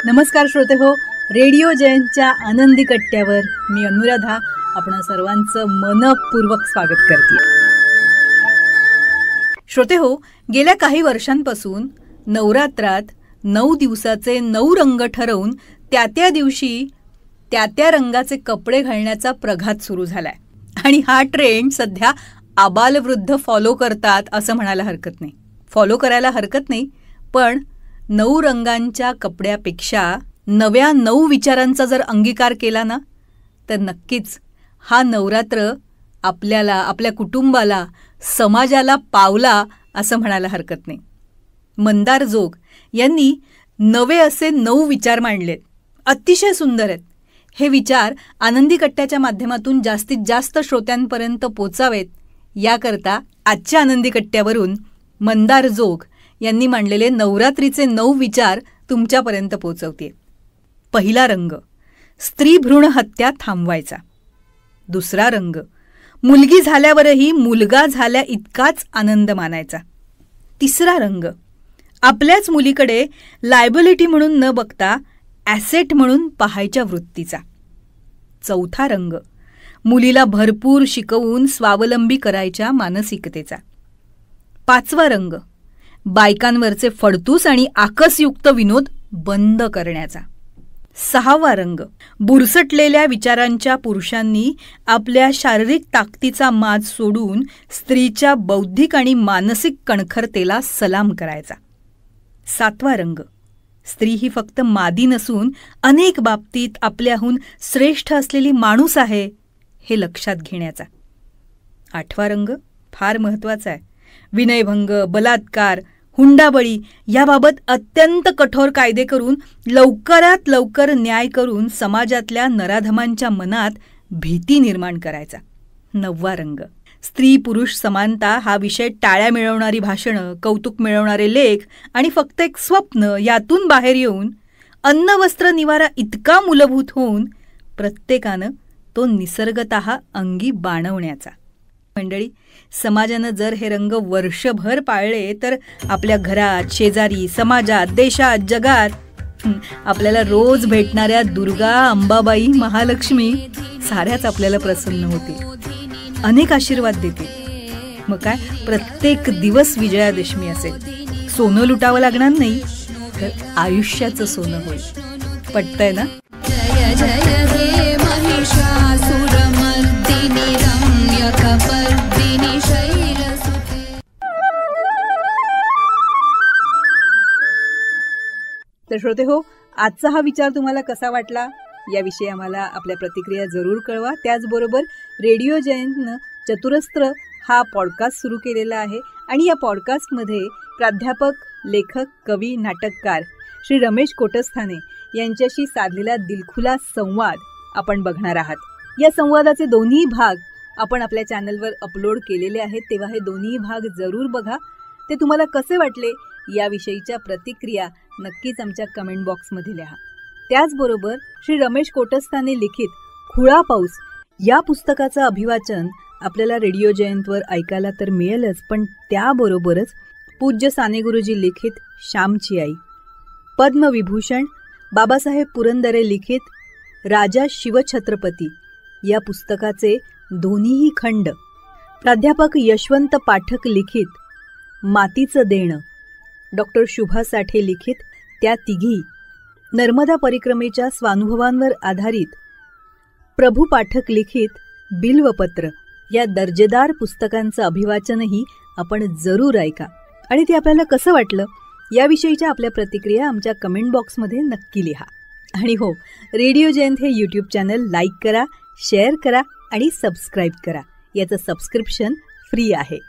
नमस्कार श्रोते हो, रेडिओ जयंतच्या आनंदी कट्ट्यावर मी अनुराधा आपण सर्वांचं मनपूर्वक स्वागत करते. श्रोते हो, गेल्या काही वर्षांपासून नवरात्रात 9 दिवसाचे 9 रंग ठरवून त्या दिवशी त्या रंगाचे कपडे घालण्याचा प्रघात सुरू झालाय. आणि हा ट्रेंड सध्या आबालवृद्ध फॉलो करतात असं म्हणायला हरकत नाही. फॉलो करायला हरकत नाही, पण 9 रंगांच्या कपड्यापेक्षा नव्या 9 विचारांचा जर अंगीकार केला ना, तर नक्कीच हा नवरात्र आपल्याला, आपल्या कुटुंबाला, समाजाला पावला असं म्हणायला हरकत नाही. मंदार जोग यांनी नवे असे 9 विचार मांडलेत. अतिशय सुंदर आहेत. हे विचार आनंदी कट्ट्याच्या माध्यमातून जास्तीत जास्त श्रोत्यांपर्यंत पोचावेत याकरता आजच्या आनंदी कट्ट्यावरून मंदार जोग यांनी मांडलेले नवरात्रीचे 9 विचार तुमच्यापर्यंत पोचवते. पहिला रंग, स्त्री भ्रूण हत्या थांबवायचा. दुसरा रंग, मुलगी झाल्यावरही मुलगा झाल्या इतकाच आनंद मानायचा. तिसरा रंग, आपल्याच मुलीकडे लायबिलिटी म्हणून न बघता ॲसेट म्हणून पाहायच्या वृत्तीचा. चौथा रंग, मुलीला भरपूर शिकवून स्वावलंबी करायच्या मानसिकतेचा. पाचवा रंग, बायकांवरचे फडतूस आणि आकसयुक्त विनोद बंद करण्याचा. सहावा रंग, बुरसटलेल्या विचारांच्या पुरुषांनी आपल्या शारीरिक ताकदीचा माज सोडून स्त्रीच्या बौद्धिक आणि मानसिक कणखरतेला सलाम करायचा. सातवा रंग, स्त्री ही फक्त मादी नसून अनेक बाबतीत आपल्याहून श्रेष्ठ असलेली माणूस आहे हे लक्षात घेण्याचा. आठवा रंग फार महत्त्वाचा आहे. विनयभंग, बलात्कार, हुंडाबळी याबाबत अत्यंत कठोर कायदे करून लवकरात लवकर न्याय करून समाजातल्या नराधमांच्या मनात भीती निर्माण करायचा. नववा रंग, स्त्री पुरुष समानता हा विषय टाळ्या मिळवणारी भाषणं, कौतुक मिळवणारे लेख आणि फक्त एक स्वप्न यातून बाहेर येऊन अन्न वस्त्र निवारा इतका मूलभूत होऊन प्रत्येकानं तो निसर्गतः अंगी बाणवण्याचा. मंडळी, समाजानं जर हे रंग वर्षभर पाळले तर आपल्या घरात, शेजारी, समाजात, देशात, जगात आपल्याला रोज भेटणाऱ्या दुर्गा, अंबाबाई, महालक्ष्मी साऱ्याच आपल्याला प्रसन्न होतील, अनेक आशीर्वाद देतील. मग काय, प्रत्येक दिवस विजयादशमी असेल. सोनं लुटावं लागणार नाही, तर आयुष्याचं सोनं होईल. पटतंय ना? जय जय हे महिषासुरमर्दिनी रम्यकपर्दिनी शैलसुते. तर श्रोते हो, आजचा हा विचार तुम्हाला कसा वाटला याविषयी आम्हाला आपल्या प्रतिक्रिया जरूर कळवा. त्याचबरोबर रेडिओ जयंतनं चतुरस्त्र हा पॉडकास्ट सुरू केलेला आहे आणि या पॉडकास्टमध्ये प्राध्यापक, लेखक, कवी, नाटककार श्री रमेश कोटस्थाने यांच्याशी साधलेला दिलखुलास संवाद आपण बघणार आहात. या संवादाचे दोन्ही भाग आपण आपल्या चॅनलवर अपलोड केलेले आहेत, तेव्हा हे दोन्ही भाग जरूर बघा. ते तुम्हाला कसे वाटले याविषयीच्या प्रतिक्रिया नक्कीच आमच्या कमेंट बॉक्समध्ये लिहा. त्याचबरोबर श्री रमेश कोटस्थाने लिखित खुळा पाऊस या पुस्तकाचं अभिवाचन आपल्याला रेडिओ जयंतवर ऐकायला तर मिळेलच, पण त्याबरोबरच पूज्य साने गुरुजी लिखित श्यामची आई, पद्मविभूषण बाबासाहेब पुरंदरे लिखित राजा शिवछत्रपती या पुस्तकाचे दोन्हीही खंड, प्राध्यापक यशवंत पाठक लिखित मातीचं देणं, डॉक्टर शुभा साठे लिखित त्या तिघी, नर्मदा परिक्रमेच्या स्वानुभवांवर आधारित प्रभू पाठक लिखित बिल्वपत्र या दर्जेदार पुस्तकांचं अभिवाचनही आपण जरूर ऐका. आणि ते आपल्याला कसं वाटलं याविषयीच्या आपल्या प्रतिक्रिया आमच्या कमेंट बॉक्समध्ये नक्की लिहा. आणि हो, रेडिओ जयंत हे यूट्यूब चॅनल लाईक करा, शेअर करा आणि सबस्क्राईब करा. याचं सबस्क्रिप्शन फ्री आहे.